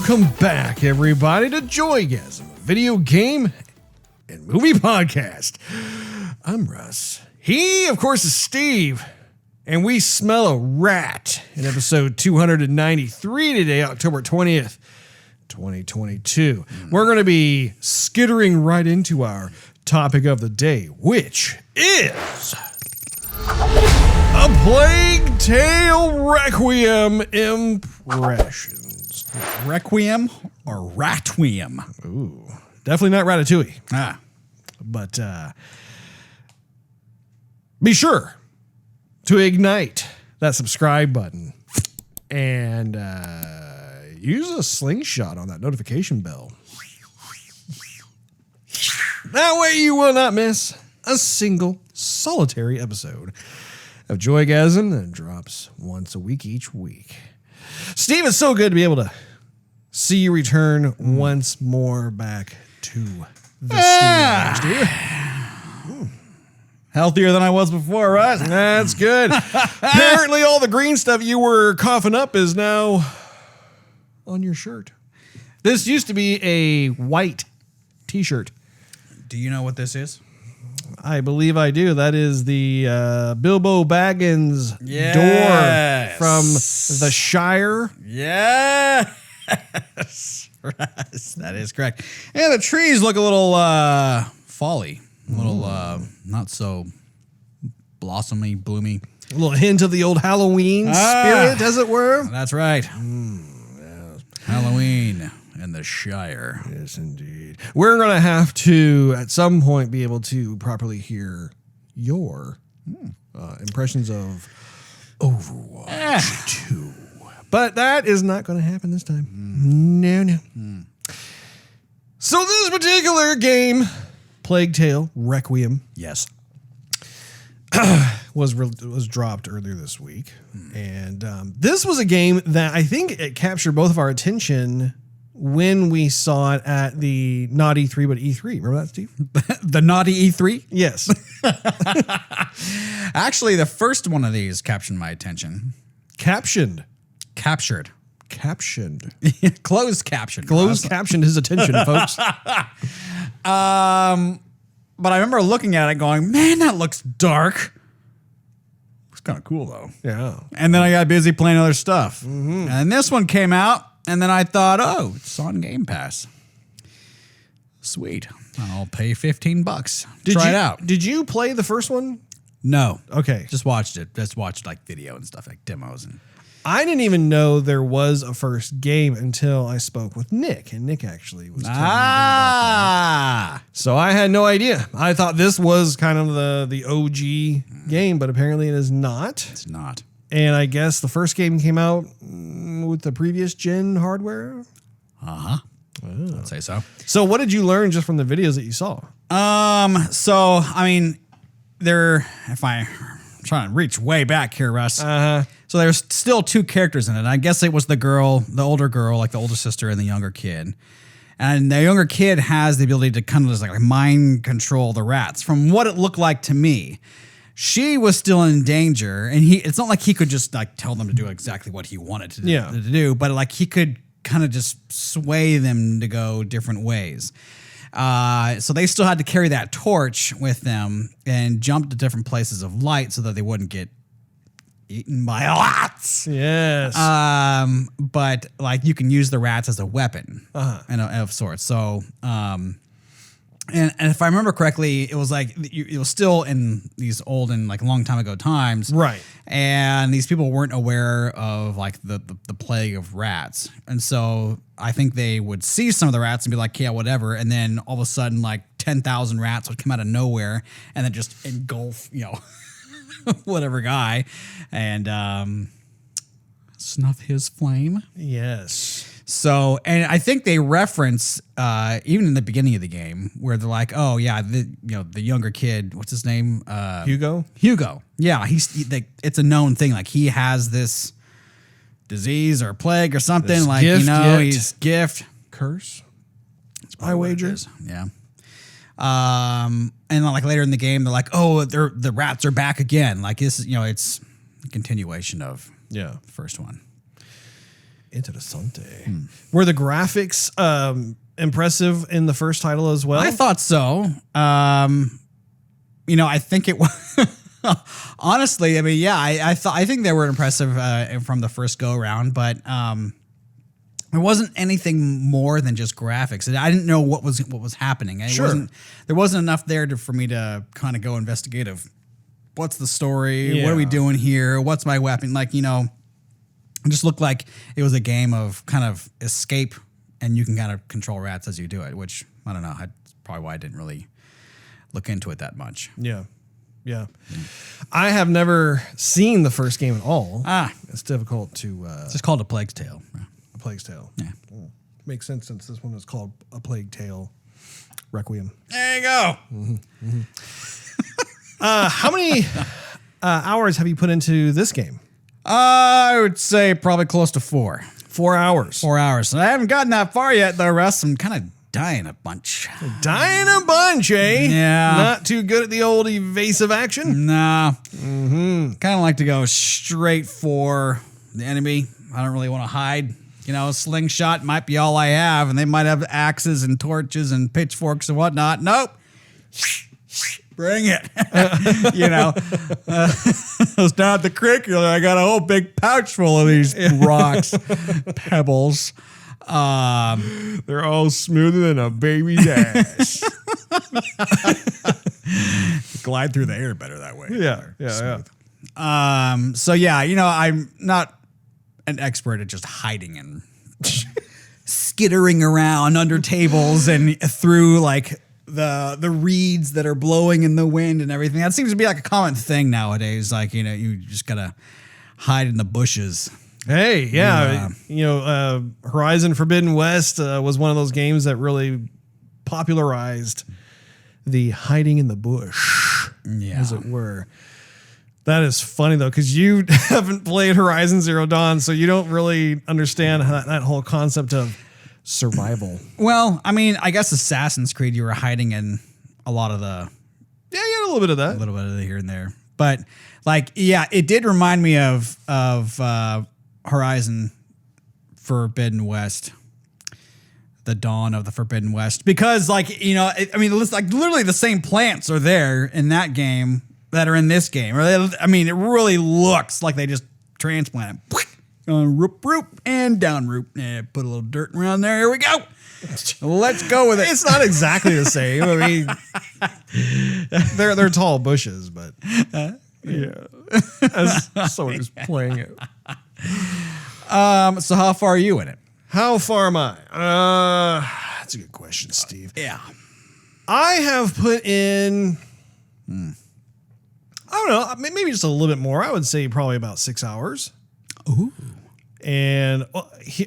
Welcome back, everybody, to Joygasm, a video game and movie podcast. I'm Russ. He, of course, is Steve. And we smell a rat in episode 293 today, October 20th, 2022. We're going to be skittering right into our topic of the day, which is a Plague Tale Requiem impressions. Requiem or Ratweem? Ooh, definitely not Ratatouille. Ah. But be sure to ignite that subscribe button and use a slingshot on that notification bell. That way you will not miss a single solitary episode of Joygasm that drops once a week each week. Steve, it's so good to be able to see you return once more back to the studio. Healthier than I was before, right? That's good. Apparently all the green stuff you were coughing up is now on your shirt. This used to be a white t-shirt. Do you know what this is? I believe I do. That is the Bilbo Baggins door from the Shire. Yes. That is correct. And the trees look a little folly. A little not so blossomy, bloomy. A little hint of the old Halloween spirit, as it were. That's right. Yes. Halloween and the Shire. Yes, indeed. We're going to have to, at some point, be able to properly hear your impressions of Overwatch 2. But that is not going to happen this time. No. So this particular game, Plague Tale Requiem, Yes. was dropped earlier this week. And this was a game that I think it captured both of our attention when we saw it at the not E3, but E3. Remember that, Steve? The naughty E3? Yes. Actually, the first one of these captured my attention. Captioned. Captured. Closed captioned. Closed captioned his attention, folks. But I remember looking at it going, man, that looks dark. It's kind of cool, though. Yeah. And then I got busy playing other stuff. And this one came out, and then I thought, oh, it's on Game Pass. Sweet. I'll pay $15. Try it out. Did you play the first one? No. Okay. Just watched it. Just watched like video and stuff, like demos. And I didn't even know there was a first game until I spoke with Nick, and Nick actually was telling me about that. So I had no idea. I thought this was kind of the OG game, but apparently it is not. It's not. And I guess the first game came out with the previous gen hardware. Uh-huh. Oh. I'd say so. So what did you learn just from the videos that you saw? So I mean, if I'm trying to reach way back here, Russ. So there's still two characters in it. I guess it was the older girl, like the older sister, and the younger kid. And the younger kid has the ability to kind of just like mind control the rats. From what it looked like to me, she was still in danger, and it's not like he could just like tell them to do exactly what he wanted to do, but like he could kind of just sway them to go different ways. So they still had to carry that torch with them and jump to different places of light so that they wouldn't get eaten by rats. Yes. But like you can use the rats as a weapon of sorts. So, and if I remember correctly, it was like it was still in these old and like long time ago times, right? And these people weren't aware of like the plague of rats, and so I think they would see some of the rats and be like, yeah, whatever, and then all of a sudden like 10,000 rats would come out of nowhere and then just engulf, whatever guy, and snuff his flame. Yes. So, and I think they reference even in the beginning of the game where they're like, "Oh yeah, the younger kid, what's his name? Hugo. Yeah, it's a known thing. Like he has this disease or plague or something. This like gift, he's gift curse. I wager. Yeah. And like later in the game, they're like, "Oh, the rats are back again." Like this, it's a continuation of the first one. Interessante. Were the graphics impressive in the first title as well? I thought so. I think it was. Honestly, I mean, yeah, I think they were impressive from the first go around, but there wasn't anything more than just graphics. I didn't know what was happening. There wasn't enough there for me to kind of go investigative. What's the story? Yeah. What are we doing here? What's my weapon? It just looked like it was a game of kind of escape, and you can kind of control rats as you do it, which I don't know. That's probably why I didn't really look into it that much. Yeah. Yeah. I have never seen the first game at all. It's difficult to... it's just called A Plague Tale. A Plague Tale. Yeah. Makes sense since this one is called A Plague Tale Requiem. There you go. How many hours have you put into this game? I would say probably close to 4. 4 hours. 4 hours. I haven't gotten that far yet, though, Russ. I'm kind of dying a bunch. Dying a bunch, eh? Yeah. Not too good at the old evasive action? Nah. Kind of like to go straight for the enemy. I don't really want to hide. A slingshot might be all I have, and they might have axes and torches and pitchforks and whatnot. Nope. Bring it. I was down at the creek. I got a whole big pouch full of these rocks, pebbles. They're all smoother than a baby's ass. Glide through the air better that way. Yeah. So yeah, I'm not an expert at just hiding and skittering around under tables and through the reeds that are blowing in the wind and everything. That seems to be like a common thing nowadays. You just gotta hide in the bushes. Hey, yeah. Horizon Forbidden West was one of those games that really popularized the hiding in the bush, as it were. That is funny, though, because you haven't played Horizon Zero Dawn, so you don't really understand that whole concept of survival. Well, I mean, I guess Assassin's Creed, you were hiding in a lot of the... Yeah, you had a little bit of that. A little bit of the here and there. But, it did remind me of Horizon Forbidden West, the dawn of the Forbidden West, because literally the same plants are there in that game that are in this game. It really looks like they just transplanted root and down root. Put a little dirt around there. Here we go. Let's go with it. It's not exactly the same. I mean, they're tall bushes, but yeah, as someone who's playing it. So how far are you in it? How far am I? That's a good question, Steve. Yeah. I have put in, I don't know, maybe just a little bit more. I would say probably about 6 hours. Ooh. And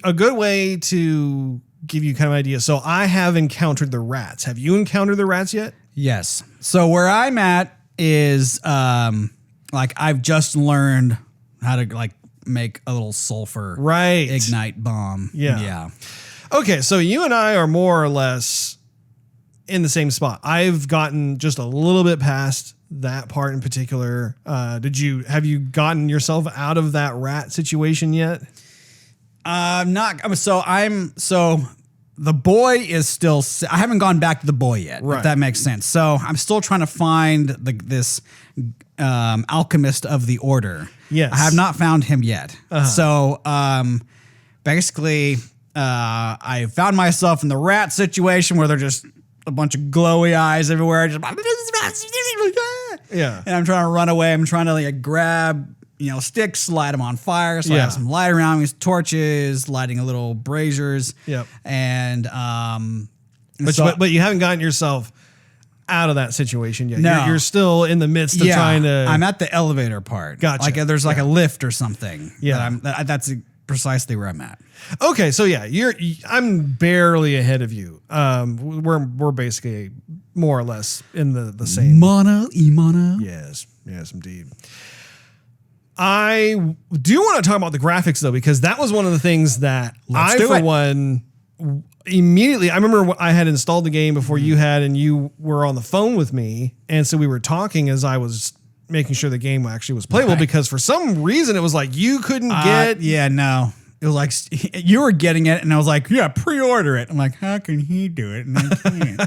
a good way to give you kind of an idea. So I have encountered the rats. Have you encountered the rats yet? Yes. So where I'm at is I've just learned how to make a little sulfur ignite bomb. Yeah. Okay, so you and I are more or less in the same spot. I've gotten just a little bit past that part in particular. Have you gotten yourself out of that rat situation yet? Not. So the boy is still. I haven't gone back to the boy yet. Right. If that makes sense. So I'm still trying to find this alchemist of the order. Yes. I have not found him yet. So basically, I found myself in the rat situation where they're just a bunch of glowy eyes everywhere. Yeah. And I'm trying to run away. I'm trying to grab sticks, light them on fire. So I have some light around me, torches, lighting a little braziers. Yep. And but you haven't gotten yourself out of that situation yet. No. You're still in the midst of trying to. I'm at the elevator part. Gotcha. There's a lift or something. Yeah. That's precisely where I'm at. Okay, so I'm barely ahead of you. We're basically more or less in the same. Mana. Yes, indeed. I do want to talk about the graphics though, because that was one of the things that immediately, I remember I had installed the game before you had, and you were on the phone with me. And so we were talking as I was making sure the game actually was playable, because for some reason it was like you couldn't get. Yeah, no. it was like you were getting it, and I was like, yeah, pre-order it. I'm like, how can he do it and I can't?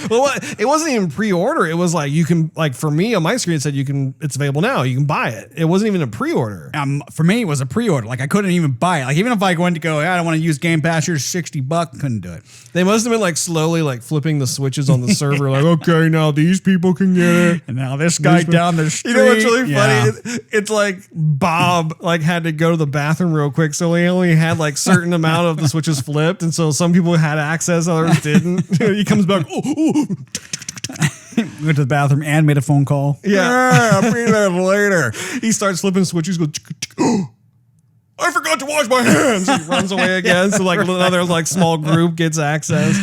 Well, it wasn't even pre-order. It was like you can, like for me on my screen, it said it's available now. You can buy it. It wasn't even a pre-order. For me, it was a pre-order. Like I couldn't even buy it. Like even if I went to go, I don't want to use Game Pass. Here's $60. Couldn't do it. They must have been like slowly like flipping the switches on the server. Like, okay, now these people can get it, and now this guy down the street. You know what's really funny? It's like Bob like had to go to the bathroom real quick, so he only had like certain amount of the switches flipped, and so some people had access, others didn't. He comes back. Went to the bathroom and made a phone call. Yeah, I'll be there later. He starts flipping switches. Goes. I forgot to wash my hands. He runs away again. So like another like small group gets access.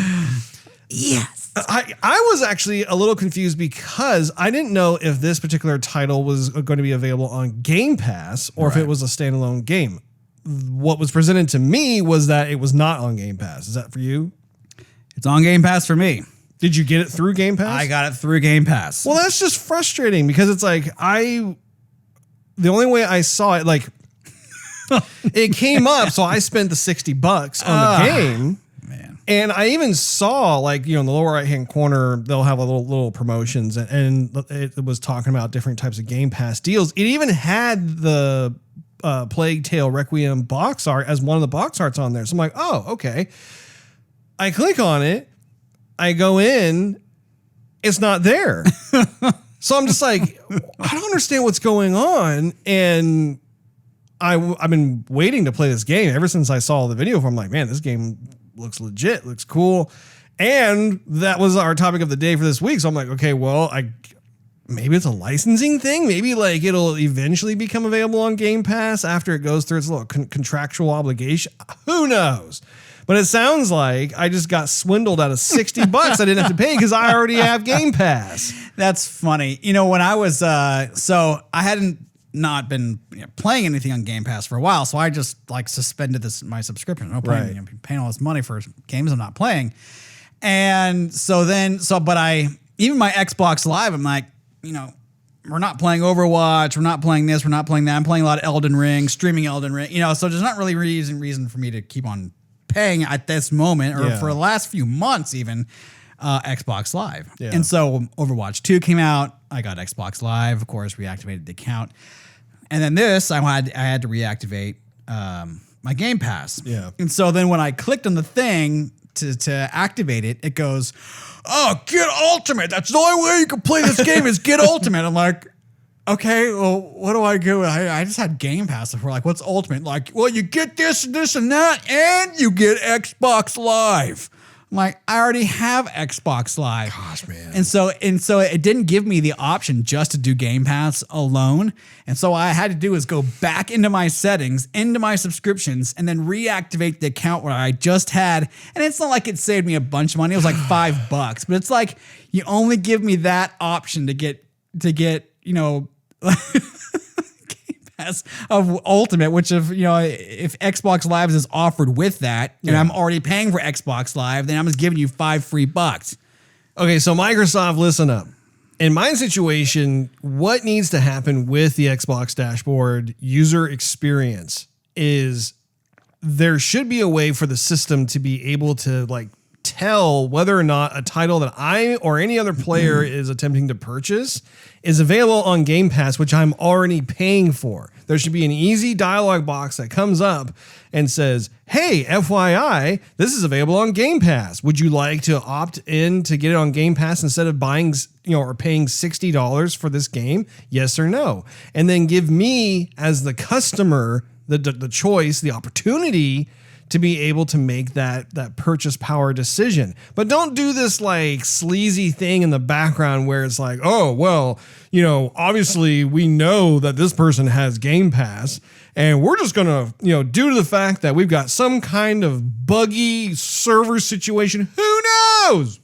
Yes. I was actually a little confused because I didn't know if this particular title was going to be available on Game Pass or if it was a standalone game. What was presented to me was that it was not on Game Pass. Is that for you? It's on Game Pass for me. Did you get it through Game Pass? I got it through Game Pass. Well, that's just frustrating because it's like the only way I saw it, like it came up, so I spent the $60 on the game. Man. And I even saw, like, in the lower right-hand corner, they'll have a little promotions, and it was talking about different types of Game Pass deals. It even had the Plague Tale Requiem box art as one of the box arts on there. So I'm like, oh, okay. I click on it. I go in. It's not there. So I'm just like, I don't understand what's going on. And I've been waiting to play this game ever since I saw the video. I'm like, man, this game looks legit, looks cool. And that was our topic of the day for this week. So I'm like, okay, well, maybe it's a licensing thing. Maybe like it'll eventually become available on Game Pass after it goes through its little contractual obligation. Who knows? But it sounds like I just got swindled out of $60 I didn't have to pay because I already have Game Pass. That's funny. When I was, so I hadn't not been playing anything on Game Pass for a while, so I just like suspended my subscription. No point in paying all this money for games I'm not playing. And but even my Xbox Live, I'm like, we're not playing Overwatch, we're not playing this, we're not playing that. I'm playing a lot of Elden Ring, streaming Elden Ring, so there's not really reason for me to keep on paying at this moment or for the last few months even. Xbox Live. Yeah. And so Overwatch 2 came out. I got Xbox Live, of course, reactivated the account. And then I had to reactivate my Game Pass. Yeah. And so then when I clicked on the thing to activate it, it goes, oh, get Ultimate. That's the only way you can play this game is get Ultimate. I'm like, okay, well, what do I do? I just had Game Pass before. Like, what's Ultimate? Like, well, you get this and that, and you get Xbox Live. I'm like, I already have Xbox Live. Gosh, man. And so it didn't give me the option just to do Game Pass alone. And so what I had to do is go back into my settings, into my subscriptions, and then reactivate the account where I just had. And it's not like it saved me a bunch of money. It was like $5, but it's like you only give me that option to get Game Pass of Ultimate, which if Xbox Live is offered with that, and I'm already paying for Xbox Live, then I'm just giving you $5 free. Okay, so Microsoft, listen up. In my situation, what needs to happen with the Xbox dashboard user experience is there should be a way for the system to be able to like tell whether or not a title that I or any other player is attempting to purchase is available on Game Pass, which I'm already paying for. There should be an easy dialog box that comes up and says, hey, FYI, this is available on Game Pass. Would you like to opt in to get it on Game Pass instead of buying, or paying $60 for this game? Yes or no? And then give me as the customer the choice, the opportunity to be able to make that purchase power decision. But don't do this like sleazy thing in the background where it's like, oh, well, obviously we know that this person has Game Pass and we're just going to, due to the fact that we've got some kind of buggy server situation, who knows?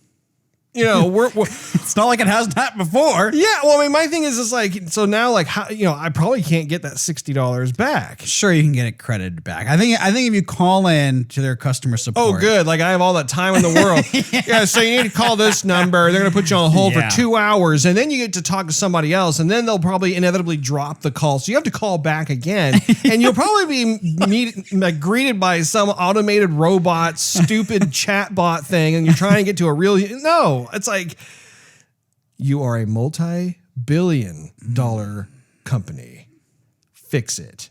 You know, we're It's not like it hasn't happened before. yeah. Well, I mean, my thing is like, so now, like, how, you know, I probably can't get that $60 back. Sure, you can get it credited back. I think if you call in to their customer support. Oh, good. Like I have all that time in the world. Yeah. So you need to call this number. They're going to put you on hold for 2 hours, and then you get to talk to somebody else, and then they'll probably inevitably drop the call. So you have to call back again, and you'll probably be greeted by some automated robot, stupid chatbot thing, and you're trying to get to a real. No, it's like you are a multi-billion-dollar company. Fix it.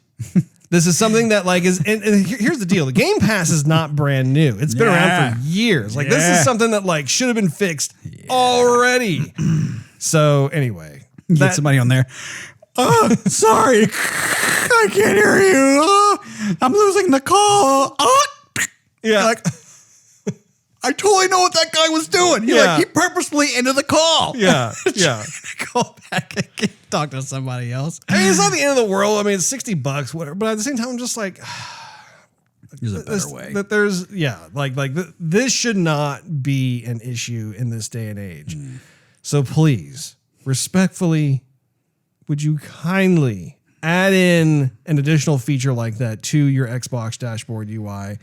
This is something that like is, and here's the deal. The Game Pass is not brand new. It's been around for years. Like this is something that like should have been fixed already. So anyway, Get somebody on there. Sorry. I can't hear you. I'm losing the call. yeah. Like, I totally know what that guy was doing. He purposefully ended the call. Yeah. Yeah. Go back and talk to somebody else. I mean, it's not the end of the world. I mean, it's $60, whatever. But at the same time, I'm just like, There's a better way. that there's, this should not be an issue in this day and age. So please, respectfully, would you kindly add in an additional feature like that to your Xbox dashboard UI?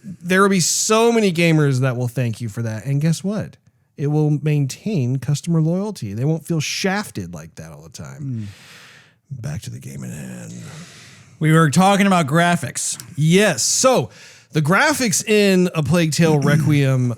There will be so many gamers that will thank you for that. And guess what? It will maintain customer loyalty. They won't feel shafted like that all the time. Back to the game at hand. We were talking about graphics. Yes. So the graphics in A Plague Tale Requiem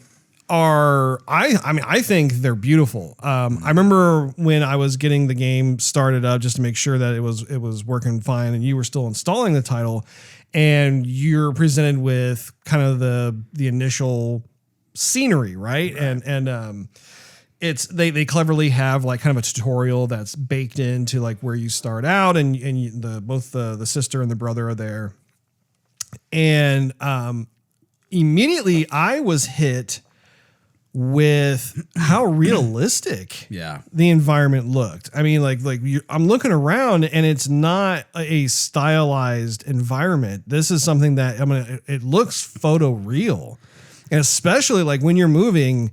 are, I think they're beautiful. I remember when I was getting the game started up just to make sure that it was working fine, and you were still installing the title, and you're presented with kind of the initial scenery, right? And it's they cleverly have like kind of a tutorial that's baked into like where you start out, and both the sister and the brother are there, and immediately I was hit with how realistic the environment looked. I mean, I'm looking around and it's not a stylized environment. This is something that it looks photoreal, and especially like when you're moving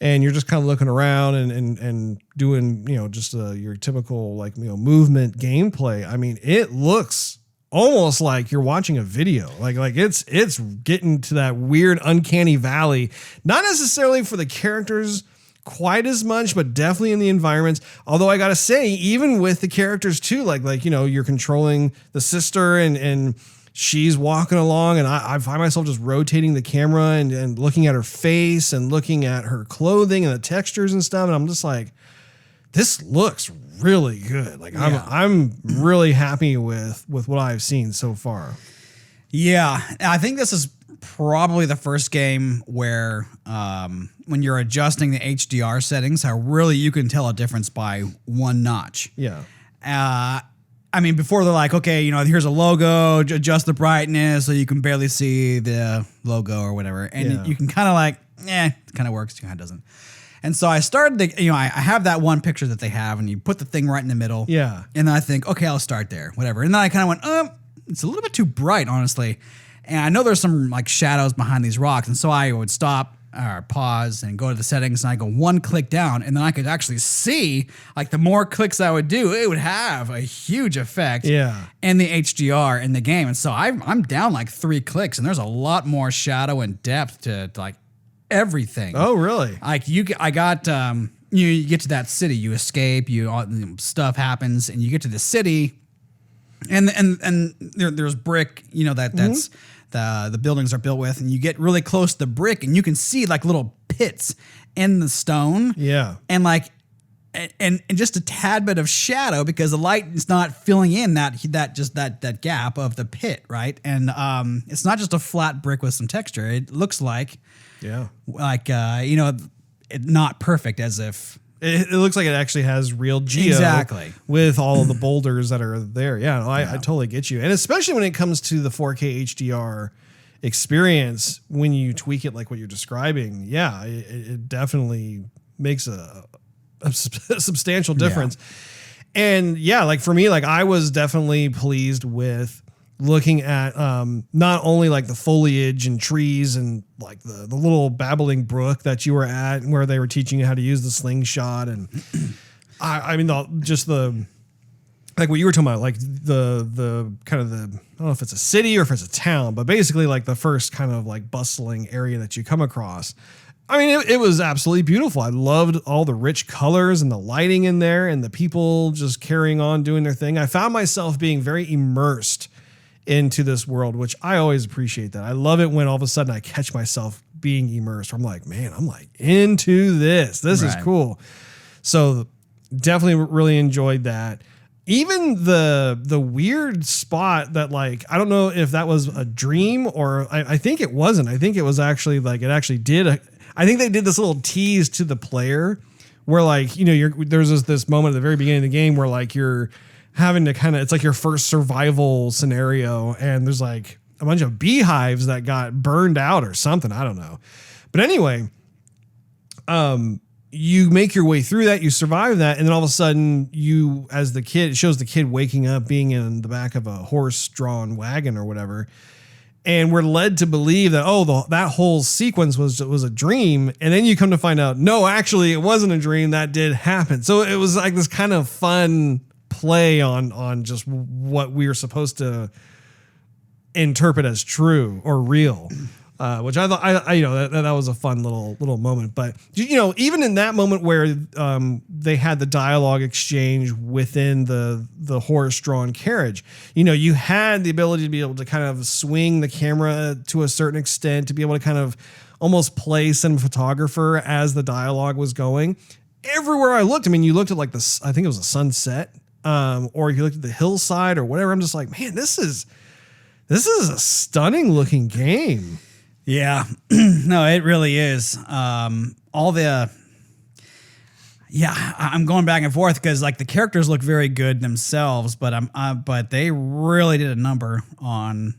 and you're just kind of looking around and doing, just your typical movement gameplay. I mean, it looks almost like you're watching a video. Like it's getting to that weird uncanny valley, not necessarily for the characters quite as much, but definitely in the environments. Although I got to say, even with the characters too, you're controlling the sister and she's walking along, and I find myself just rotating the camera and looking at her face and looking at her clothing and the textures and stuff. And I'm just like, this looks really good. I'm really happy with what I've seen so far. Yeah, I think this is probably the first game where when you're adjusting the HDR settings, how really you can tell a difference by one notch. Yeah. I mean, before they're like, okay, here's a logo, adjust the brightness so you can barely see the logo or whatever. And you can kind of it kind of works, kind of doesn't. And so I started I have that one picture that they have, and you put the thing right in the middle. Yeah. And then I think, okay, I'll start there, whatever. And then I kind of went, it's a little bit too bright, honestly. And I know there's some shadows behind these rocks. And so I would stop or pause and go to the settings, and I go one click down, and then I could actually see the more clicks I would do, it would have a huge effect in the HDR in the game. And so I'm down 3 clicks, and there's a lot more shadow and depth to everything. Oh, really? You get to that city, you escape, stuff happens, and you get to the city, and there's brick, that's the buildings are built with, and you get really close to the brick, and you can see little pits in the stone. Yeah. And and just a tad bit of shadow because the light is not filling in that gap of the pit, right? And it's not just a flat brick with some texture. It looks like not perfect, as if it looks like it actually has real geo with all of the boulders that are there. Yeah, no, I totally get you. And especially when it comes to the 4K HDR experience, when you tweak it like what you're describing, it definitely makes a substantial difference. And for me, I was definitely pleased with looking at not only like the foliage and trees and like the little babbling brook that you were at where they were teaching you how to use the slingshot. And I mean, like what you were talking about, like the kind of I don't know if it's a city or if it's a town, but basically like the first kind of like bustling area that you come across. I mean, it was absolutely beautiful. I loved all the rich colors and the lighting in there and the people just carrying on doing their thing. I found myself being very immersed into this world, which I always appreciate that. I love it when all of a sudden I catch myself being immersed. I'm like, man, I'm like into this. This is cool. So definitely really enjoyed that. Even the weird spot that like, I don't know if that was a dream or I think it wasn't. I think it was actually like, it actually did. I think they did this little tease to the player where like, you know, there's this moment at the very beginning of the game where like you're having to kind of, it's like your first survival scenario and there's like a bunch of beehives that got burned out or something. I don't know. But anyway, you make your way through that, you survive that, and then all of a sudden you, as the kid, it shows the kid waking up being in the back of a horse-drawn wagon or whatever. And we're led to believe that, that whole sequence was a dream. And then you come to find out, no, actually it wasn't a dream. That did happen. So it was like this kind of fun play on just what we were supposed to interpret as true or real. Which I thought, that was a fun little moment. But, you know, even in that moment where they had the dialogue exchange within the horse-drawn carriage, you know, you had the ability to be able to kind of swing the camera to a certain extent, to be able to kind of almost play cinematographer as the dialogue was going. Everywhere I looked, I mean, you looked at like I think it was a sunset, or you looked at the hillside or whatever. I'm just like, man, this is a stunning looking game. Yeah, no, it really is. I'm going back and forth because like the characters look very good themselves, but but they really did a number on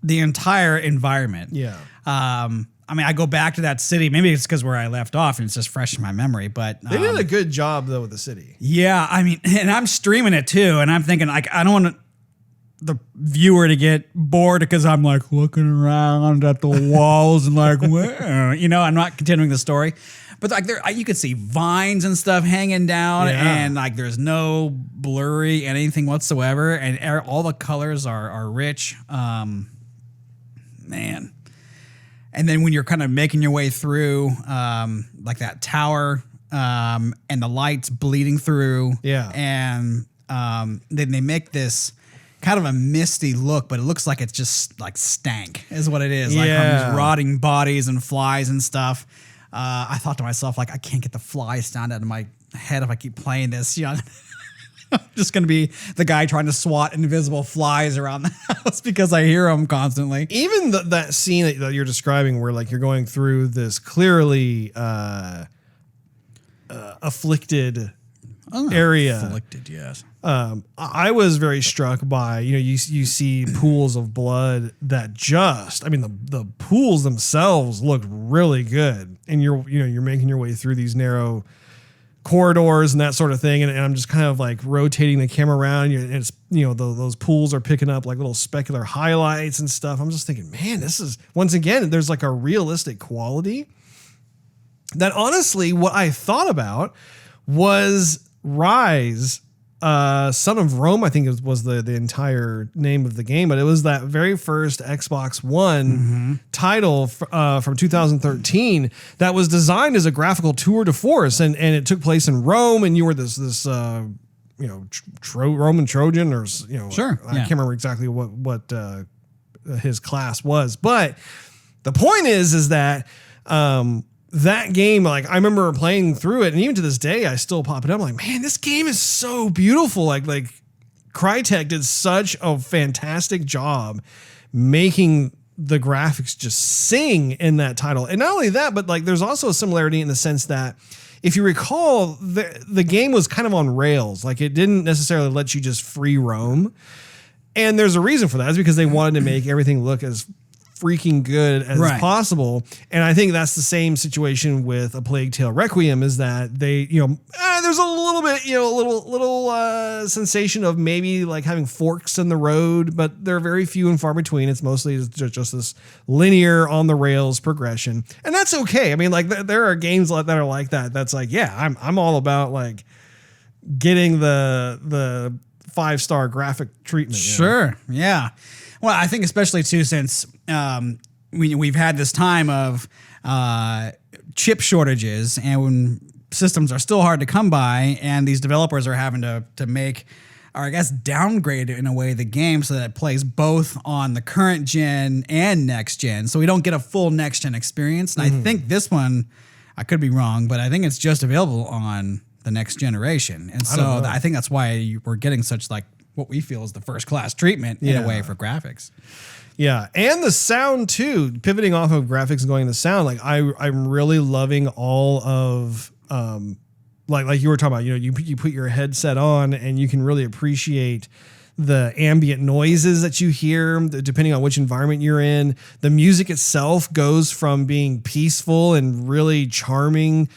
the entire environment. Yeah. I mean, I go back to that city. Maybe it's because where I left off and it's just fresh in my memory. But they did a good job though with the city. Yeah, I mean, and I'm streaming it too, and I'm thinking like I don't want the viewer to get bored because I'm like looking around at the walls and like, where, you know, I'm not continuing the story, but like you could see vines and stuff hanging down and like there's no blurry anything whatsoever. And all the colors are rich. Man. And then when you're kind of making your way through, like that tower, and the lights bleeding through. Yeah. And, then they make this kind of a misty look, but it looks like it's just like stank is what it is. Like from these rotting bodies and flies and stuff. I thought to myself, like, I can't get the flies sound out of my head if I keep playing this. You know, I'm just going to be the guy trying to swat invisible flies around the house because I hear them constantly. Even that scene that you're describing where like you're going through this clearly afflicted area. Afflicted, yes. I was very struck by, you know, you see pools of blood that the pools themselves look really good. And you're making your way through these narrow corridors and that sort of thing. And I'm just kind of like rotating the camera around and it's, you know, those pools are picking up like little specular highlights and stuff. I'm just thinking, man, this is, once again, there's like a realistic quality that honestly, what I thought about was Rise, Son of Rome, I think it was the entire name of the game, but it was that very first Xbox One title from 2013 that was designed as a graphical tour de force, and it took place in Rome, and you were this Roman Trojan, or sure, I can't remember exactly what his class was, but the point is that that game, like I remember playing through it, and even to this day, I still pop it up. I'm like, man, this game is so beautiful. Like Crytek did such a fantastic job making the graphics just sing in that title. And not only that, but like there's also a similarity in the sense that if you recall, the game was kind of on rails. Like it didn't necessarily let you just free roam. And there's a reason for that. It's because they wanted to make everything look as freaking good as possible. And I think that's the same situation with A Plague Tale Requiem, is that they, there's a little bit, little sensation of maybe like having forks in the road, but they're very few and far between. It's mostly just this linear on the rails progression. And that's okay. I mean, like there are games that are like that. That's like, yeah, I'm all about like getting the 5-star graphic treatment. Sure. Yeah. Well, I think especially too, since we've had this time of chip shortages and when systems are still hard to come by, and these developers are having to make, or I guess downgrade in a way, the game so that it plays both on the current gen and next gen. So we don't get a full next gen experience. And I think this one, I could be wrong, but I think it's just available on the next generation. And so I think that's why we're getting such like what we feel is the first class treatment in a way for graphics. Yeah. And the sound too, pivoting off of graphics and going to sound, like I'm really loving all of, like you were talking about, you put your headset on and you can really appreciate the ambient noises that you hear depending on which environment you're in. The music itself goes from being peaceful and really charming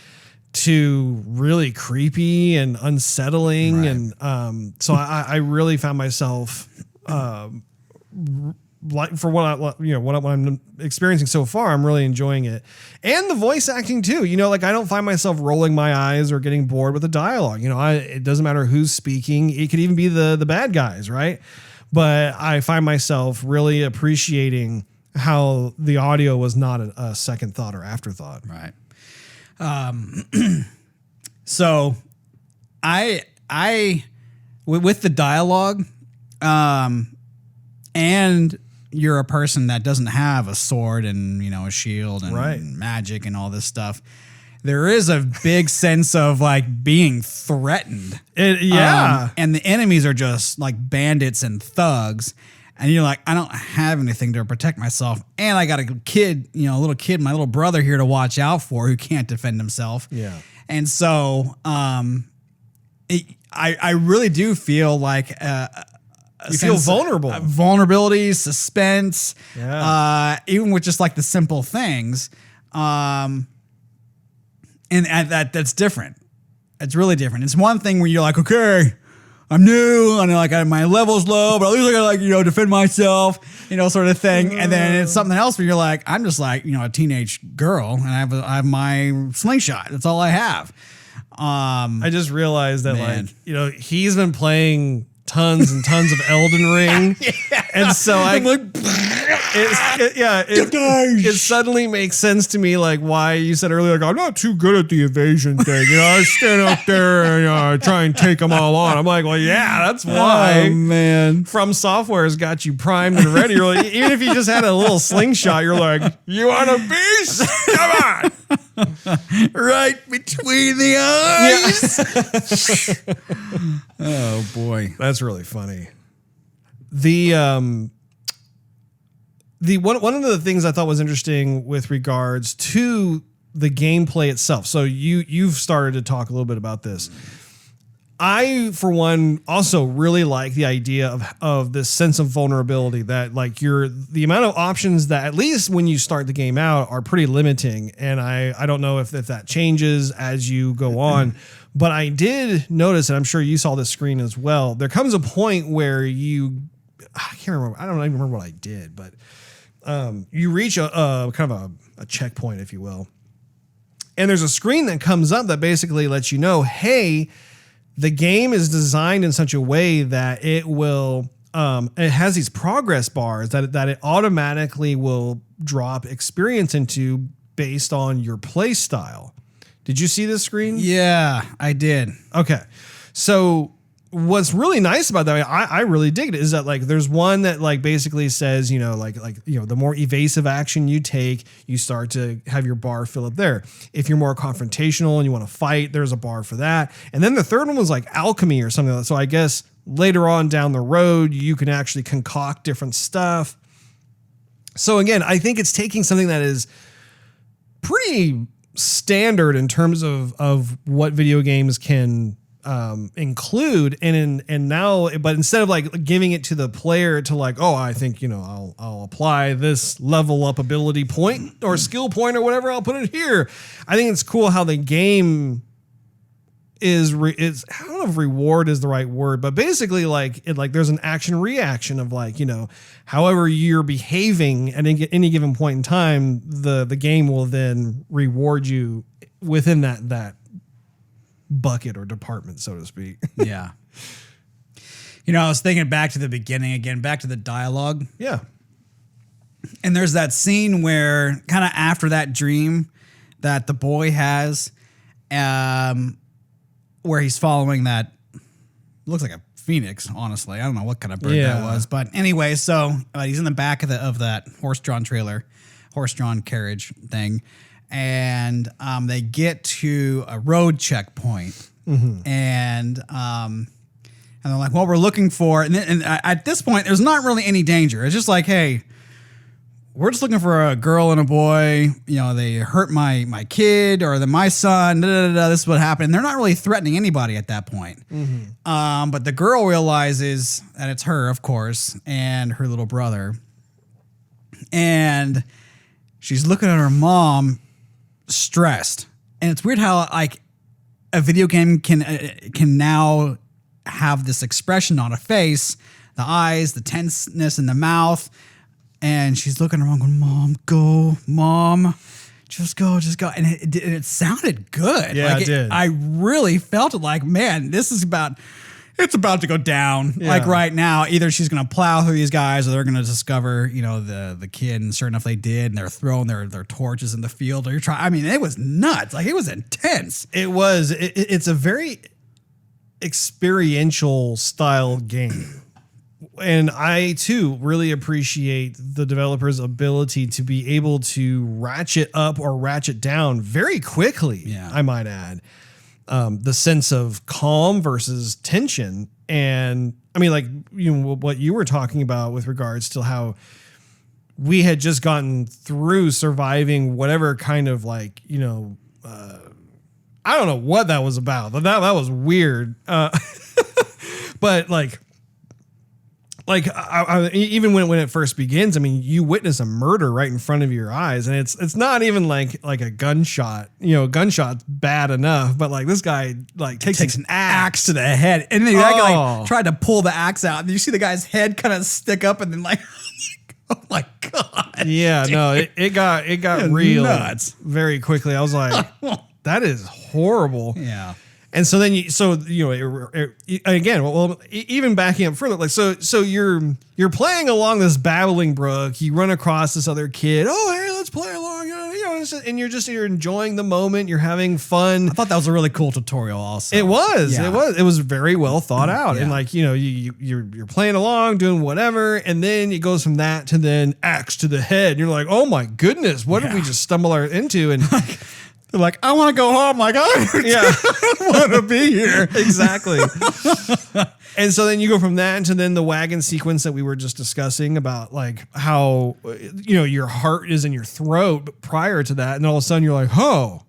to really creepy and unsettling. Right. And so I really found myself like for what I'm experiencing so far, I'm really enjoying it. And the voice acting too, like I don't find myself rolling my eyes or getting bored with the dialogue. It doesn't matter who's speaking. It could even be the bad guys, right? But I find myself really appreciating how the audio was not a second thought or afterthought. Right. So I with the dialogue, and you're a person that doesn't have a sword and, a shield and magic and all this stuff, there is a big sense of like being threatened. And the enemies are just like bandits and thugs. And you're like, I don't have anything to protect myself. And I got a kid, a little kid, my little brother here to watch out for who can't defend himself. Yeah. And so I really do feel like you feel vulnerable. Vulnerability, suspense, yeah. Even with just like the simple things. And that's different. It's really different. It's one thing where you're like, okay, I'm new, and like my level's low, but at least I gotta defend myself, sort of thing. And then it's something else where you're like, I'm just like, a teenage girl, and I have my slingshot. That's all I have. I just realized that he's been playing tons and tons of Elden Ring, and so I'm like, it suddenly makes sense to me, like why you said earlier, like I'm not too good at the evasion thing. I stand up there and try and take them all on. I'm like, well, yeah, that's why. Oh man, From Software has got you primed and ready. You're like, even if you just had a little slingshot, you're like, you want a beast? Come on. Right between the eyes. Oh boy, that's really funny. The one of the things I thought was interesting with regards to the gameplay itself. So you've started to talk a little bit about this. I, for one, also really like the idea of this sense of vulnerability, that like the amount of options that, at least when you start the game out, are pretty limiting. And I don't know if that changes as you go on, but I did notice, and I'm sure you saw this screen as well, there comes a point where I can't remember. I don't even remember what I did, but you reach a kind of a checkpoint, if you will. And there's a screen that comes up that basically lets you know, hey, the game is designed in such a way that it will, it has these progress bars that it automatically will drop experience into based on your play style. Did you see this screen? Yeah, I did. Okay. So what's really nice about that, I really dig it, is that like there's one that like basically says, the more evasive action you take, you start to have your bar fill up there. If you're more confrontational and you want to fight, there's a bar for that. And then the third one was like alchemy or something like that. So I guess later on down the road, you can actually concoct different stuff. So again, I think it's taking something that is pretty standard in terms of what video games can include and now, but instead of like giving it to the player to like, oh, I think, I'll apply this level up ability point or skill point or whatever, I'll put it here. I think it's cool how the game is I don't know if reward is the right word, but basically like there's an action reaction of like, however you're behaving at any given point in time, the game will then reward you within that bucket or department, so to speak. Yeah. I was thinking back to the beginning again, back to the dialogue. Yeah. And there's that scene where kind of after that dream that the boy has, where he's following that, looks like a phoenix, honestly. I don't know what kind of bird that was. But anyway, so he's in the back of that horse-drawn carriage thing. And they get to a road checkpoint, and they're like, "Well, we're looking for." And at this point, there's not really any danger. It's just like, "Hey, we're just looking for a girl and a boy. They hurt my kid or my son. This is what happened." And they're not really threatening anybody at that point. But the girl realizes that it's her, of course, and her little brother, and she's looking at her mom, stressed. And it's weird how like a video game can now have this expression on a face, the eyes, the tenseness in the mouth, and she's looking around going, "Mom, go, Mom, just go." And it sounded good. Yeah, it did. I really felt it like, man, it's about to go down. Yeah. Like right now, either she's going to plow through these guys, or they're going to discover, the kid. And sure enough, they did. And they're throwing their torches in the field. Or it was nuts. Like, it was intense. It was. It's a very experiential style game. And I, too, really appreciate the developer's ability to be able to ratchet up or ratchet down very quickly, I might add. The sense of calm versus tension. And I mean, like, what you were talking about with regards to how we had just gotten through surviving whatever kind of like, I don't know what that was about. That was weird. But I, even when it first begins, I mean, you witness a murder right in front of your eyes, and it's not even like a gunshot. Gunshot's bad enough, but like this guy like takes an axe to the head, and then that guy tried to pull the axe out, and you see the guy's head kind of stick up, and then like, oh my god, yeah, dude. no, it got real nuts very quickly. I was like, that is horrible. Yeah. And so then again, well, even backing up further, like, so you're playing along this babbling brook, you run across this other kid. Oh, hey, let's play along, and you're enjoying the moment. You're having fun. I thought that was a really cool tutorial also. It was very well thought out. Yeah. And like, you're playing along, doing whatever. And then it goes from that to then axe to the head. And you're like, oh my goodness, what did we just stumble into? And they're like, I want to go home. Like, I want to be here. Exactly. And so then you go from that into then the wagon sequence that we were just discussing about like how, your heart is in your throat prior to that. And all of a sudden you're like, oh,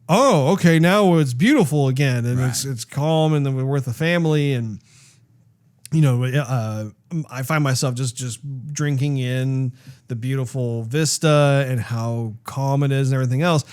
okay. Now it's beautiful again. And it's calm. And then we're with the family. And, I find myself just drinking in the beautiful vista and how calm it is and everything else.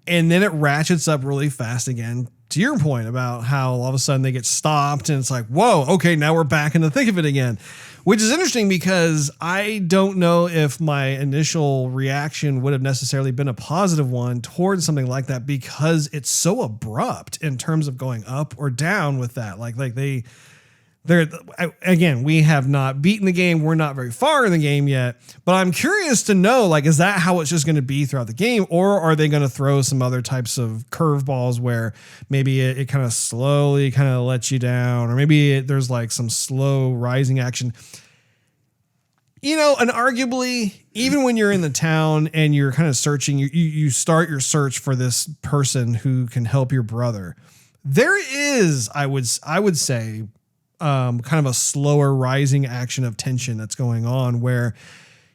And then it ratchets up really fast again, to your point about how all of a sudden they get stopped and it's like, whoa, okay, now we're back in the thick of it again, which is interesting because I don't know if my initial reaction would have necessarily been a positive one towards something like that because it's so abrupt in terms of going up or down with that. Like again, we have not beaten the game. We're not very far in the game yet, but I'm curious to know, like, is that how it's just going to be throughout the game? Or are they going to throw some other types of curveballs where maybe it kind of slowly kind of lets you down, or maybe there's like some slow rising action, and arguably even when you're in the town and you're kind of searching, you start your search for this person who can help your brother. There is, I would say, kind of a slower rising action of tension that's going on where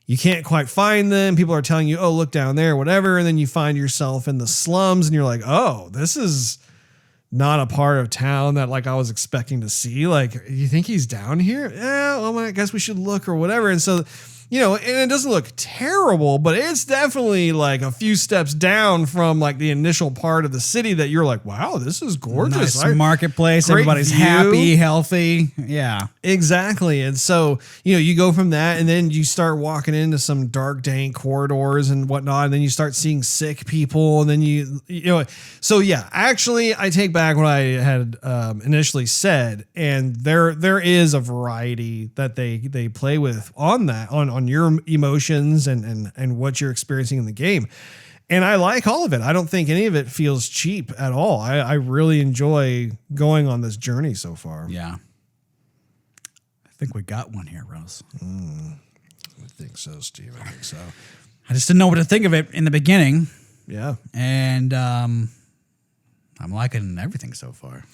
you can't quite find them. People are telling you, oh, look down there, whatever. And then you find yourself in the slums and you're like, oh, this is not a part of town that like I was expecting to see. Like, you think he's down here? Yeah, well, I guess we should look or whatever. And so, you know, and it doesn't look terrible, but it's definitely like a few steps down from like the initial part of the city that you're like, wow, this is gorgeous. Nice marketplace. Everybody's happy, healthy. Yeah, exactly. And so, you know, you go from that and then you start walking into some dark, dank corridors and whatnot. And then you start seeing sick people. And then you know, so yeah, actually I take back what I had initially said. And there is a variety that they play with on that, on your emotions and what you're experiencing in the game. And I like all of it. I don't think any of it feels cheap at all. I really enjoy going on this journey so far. Yeah. I think we got one here, Russ. I think so, Steve. I think so. I just didn't know what to think of it in the beginning. Yeah. And I'm liking everything so far.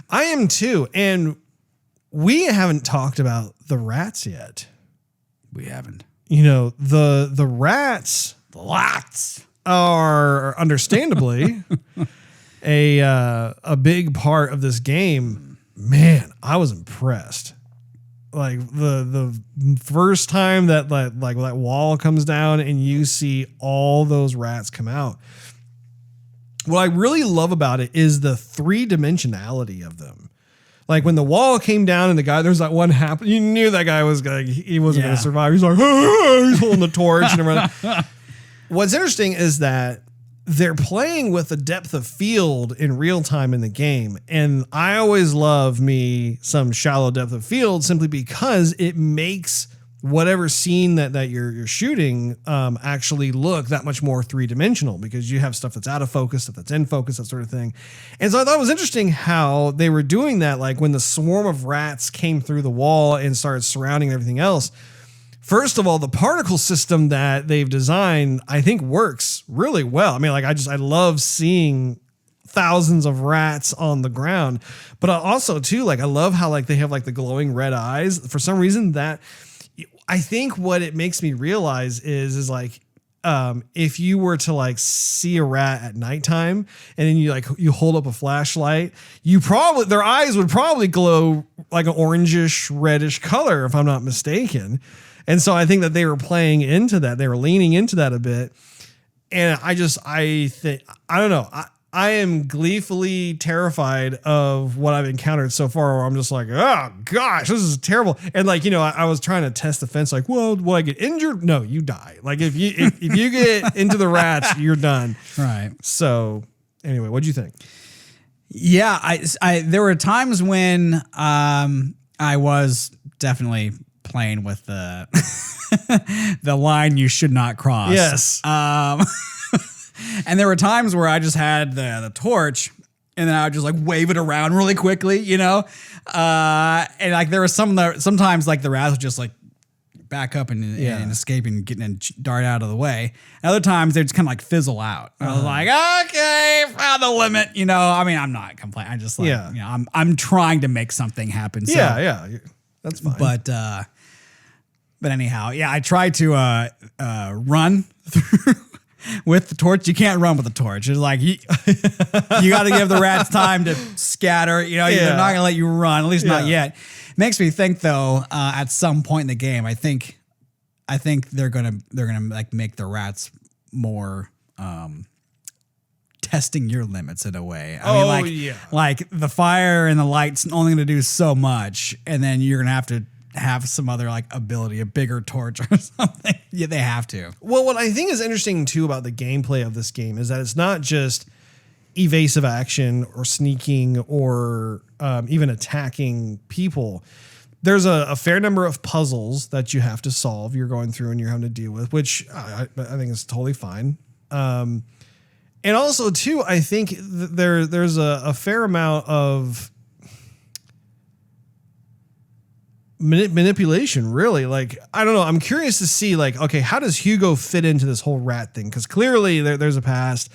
I am too. And we haven't talked about the rats yet. We haven't. You know, the rats are understandably a big part of this game. Man, I was impressed. Like the first time that like that wall comes down and you see all those rats come out. What I really love about it is the 3-dimensionality of them. Like when the wall came down and the guy, there's that one happen. You knew that guy was going he wasn't going to survive. He's like, he's holding the torch and everything. What's interesting is that they're playing with the depth of field in real time in the game. And I always love me some shallow depth of field simply because it makes whatever scene that you're shooting actually look that much more 3-dimensional because you have stuff that's out of focus, stuff that's in focus, that sort of thing. And so I thought it was interesting how they were doing that. Like when the swarm of rats came through the wall and started surrounding everything else. First of all, the particle system that they've designed, I think works really well. I mean, like I love seeing thousands of rats on the ground, but also too, like I love how like they have like the glowing red eyes. For some reason that I think what it makes me realize is like, if you were to like see a rat at nighttime and then you hold up a flashlight, their eyes would probably glow like an orangish, reddish color, if I'm not mistaken. And so I think that they were playing into that. They were leaning into that a bit. And I don't know. I am gleefully terrified of what I've encountered so far, where I'm just like, oh gosh, this is terrible. And like, you know, I was trying to test the fence, like, well, will I get injured? No, you die. Like if you get into the rats, you're done. Right. So anyway, what'd you think? Yeah, I there were times when I was definitely playing with the the line you should not cross. Yes. And there were times where I just had the torch and then I would just like wave it around really quickly, you know? And like there was sometimes like the rats would just like back up and escape and get and dart out of the way. And other times they'd just kind of like fizzle out. I was like, okay, found the limit. You know, I mean, I'm not complaining. I just like, you know, I'm trying to make something happen. So, yeah, that's fine. But anyhow, yeah, I tried to run through with the torch. You can't run with the torch. It's like you got to give the rats time to scatter. You know, they're not gonna let you run, at least not yet. Makes me think though, at some point in the game, I think they're gonna like make the rats more testing your limits in a way. I mean, like the fire and the light's only gonna do so much, and then you're gonna have some other like ability, a bigger torch or something. Yeah, they have to. Well, what I think is interesting too about the gameplay of this game is that it's not just evasive action or sneaking or even attacking people. There's a fair number of puzzles that you have to solve. You're going through and you're having to deal with, which I think is totally fine. And also too, I think there's a fair amount of manipulation, really. Like, I don't know. I'm curious to see, like, okay, how does Hugo fit into this whole rat thing? Because clearly there's a past.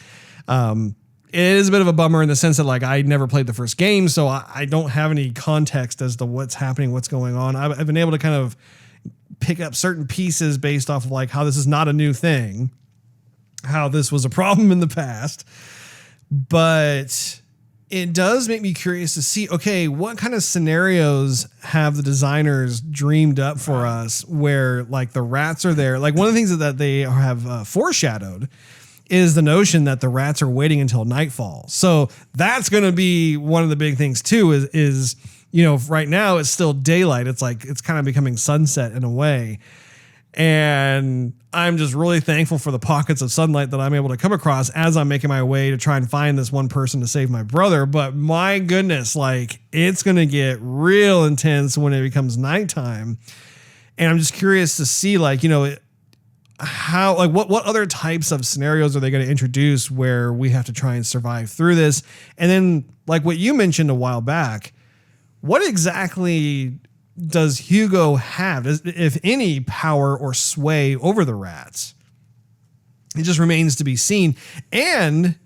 It is a bit of a bummer in the sense that, like, I never played the first game, so I don't have any context as to what's happening, what's going on. I've been able to kind of pick up certain pieces based off of, like, how this is not a new thing, how this was a problem in the past. But it does make me curious to see, okay, what kind of scenarios have the designers dreamed up for us where like the rats are there? Like one of the things that they have foreshadowed is the notion that the rats are waiting until nightfall. So that's going to be one of the big things too, is, you know, right now it's still daylight. It's like, it's kind of becoming sunset in a way. And I'm just really thankful for the pockets of sunlight that I'm able to come across as I'm making my way to try and find this one person to save my brother. But my goodness, like it's going to get real intense when it becomes nighttime. And I'm just curious to see, like, you know, how, like what other types of scenarios are they going to introduce where we have to try and survive through this? And then like what you mentioned a while back, what exactly does Hugo have, if any, power or sway over the rats? It just remains to be seen. And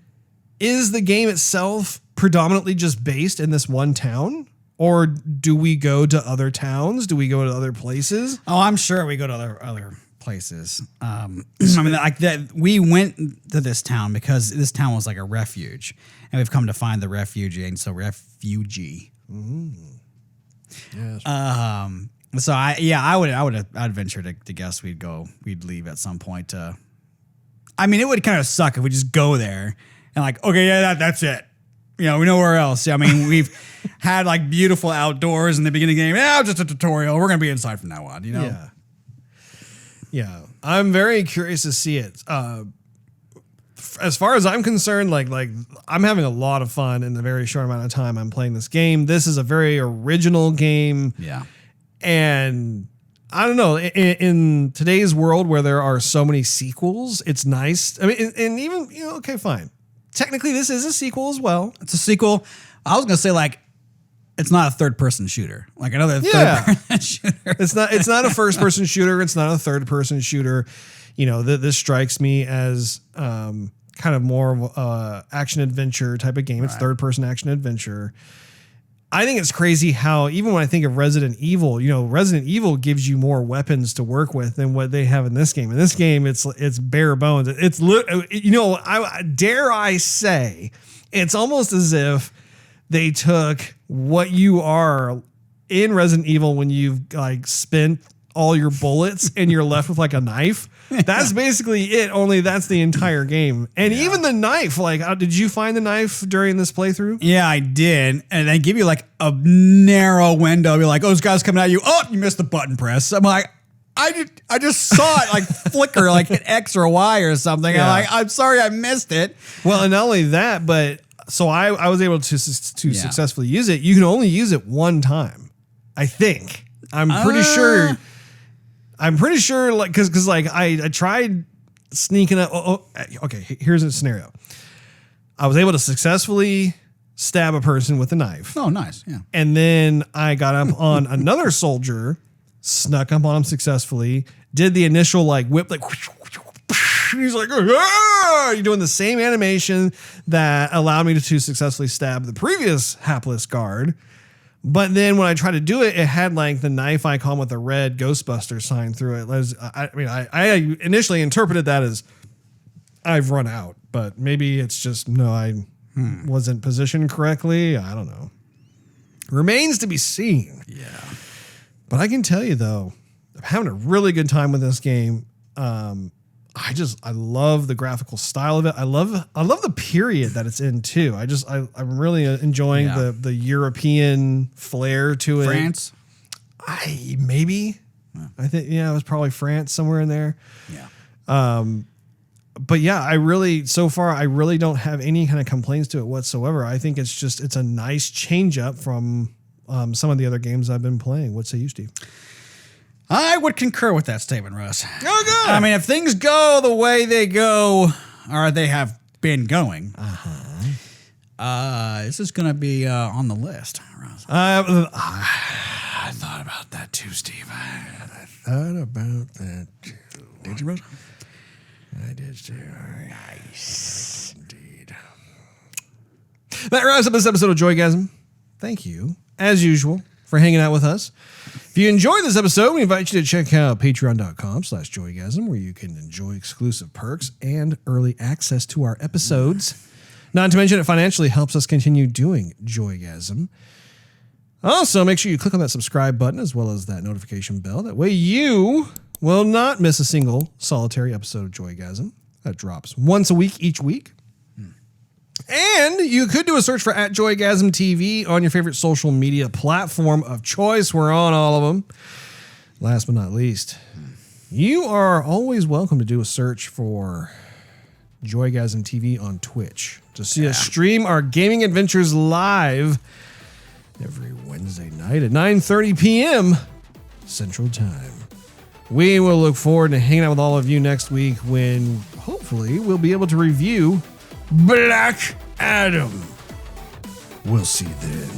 is the game itself predominantly just based in this one town? Or do we go to other towns? Do we go to other places? Oh, I'm sure we go to other places. I mean, like that, we went to this town because this town was like a refuge, and we've come to find the refugee, and so refugee. Yes. So I'd venture to guess we'd leave at some point. I mean, it would kind of suck if we just go there and like, okay, yeah, that's it. You know, we know where else. I mean, we've had like beautiful outdoors in the beginning of the game. Yeah, just a tutorial. We're going to be inside from now on, you know? Yeah. Yeah. I'm very curious to see it. As far as I'm concerned, like I'm having a lot of fun in the very short amount of time I'm playing this game. This is a very original game. Yeah. And I don't know, in today's world where there are so many sequels, it's nice. I mean, and even, you know, okay, fine. Technically, this is a sequel as well. It's a sequel. I was going to say, like, it's not a third-person shooter. Like another third-person shooter. It's not a first-person shooter. It's not a third-person shooter. You know, this strikes me as kind of more of a action-adventure type of game. It's third-person action-adventure. I think it's crazy how even when I think of Resident Evil, you know, Resident Evil gives you more weapons to work with than what they have in this game. In this game, it's bare bones. It's, you know, dare I say, it's almost as if they took what you are in Resident Evil when you've like spent all your bullets and you're left with like a knife. That's basically it. Only that's the entire game. And even the knife, like, did you find the knife during this playthrough? Yeah, I did. And they give you like a narrow window. You're like, oh, this guy's coming at you. Oh, you missed the button press. I'm like, I just saw it like flicker, like hit X or Y or something. Yeah. I'm like, I'm sorry, I missed it. Well, and not only that, but so I was able to successfully use it. You can only use it one time, I think. I'm pretty sure, like, because like I tried sneaking up. Okay, here's a scenario. I was able to successfully stab a person with a knife. Oh, nice. Yeah. And then I got up on another soldier, snuck up on him successfully, did the initial like whip, like he's like, ah! You're doing the same animation that allowed me to successfully stab the previous hapless guard. But then when I tried to do it, it had like the knife icon with a red Ghostbuster sign through it. I initially interpreted that as I've run out, but maybe it's just, no, I wasn't positioned correctly. I don't know. Remains to be seen. Yeah. But I can tell you though, I'm having a really good time with this game. I love the graphical style of it. I love the period that it's in too. I'm really enjoying the European flair to it. France? Maybe. Yeah. I think, it was probably France somewhere in there. Yeah. But yeah, I really don't have any kind of complaints to it whatsoever. I think it's a nice change up from some of the other games I've been playing. What say you, Steve? I would concur with that statement, Russ. Oh, good. I mean, if things go the way they go, or they have been going, this is going to be on the list, Russ. I thought about that too, Steve. I thought about that too. Did you, Russ? I did too. Nice. Indeed. That wraps up this episode of Joygasm. Thank you, as usual, for hanging out with us. If you enjoyed this episode, we invite you to check out patreon.com/Joygasm, where you can enjoy exclusive perks and early access to our episodes. Not to mention it financially helps us continue doing Joygasm. Also, make sure you click on that subscribe button as well as that notification bell. That way you will not miss a single solitary episode of Joygasm that drops once a week each week. And you could do a search for @Joygasm TV on your favorite social media platform of choice. We're on all of them. Last but not least, you are always welcome to do a search for Joygasm TV on Twitch to see us stream our gaming adventures live every Wednesday night at 9:30 p.m. Central Time. We will look forward to hanging out with all of you next week when hopefully we'll be able to review Black Adam. We'll see you then.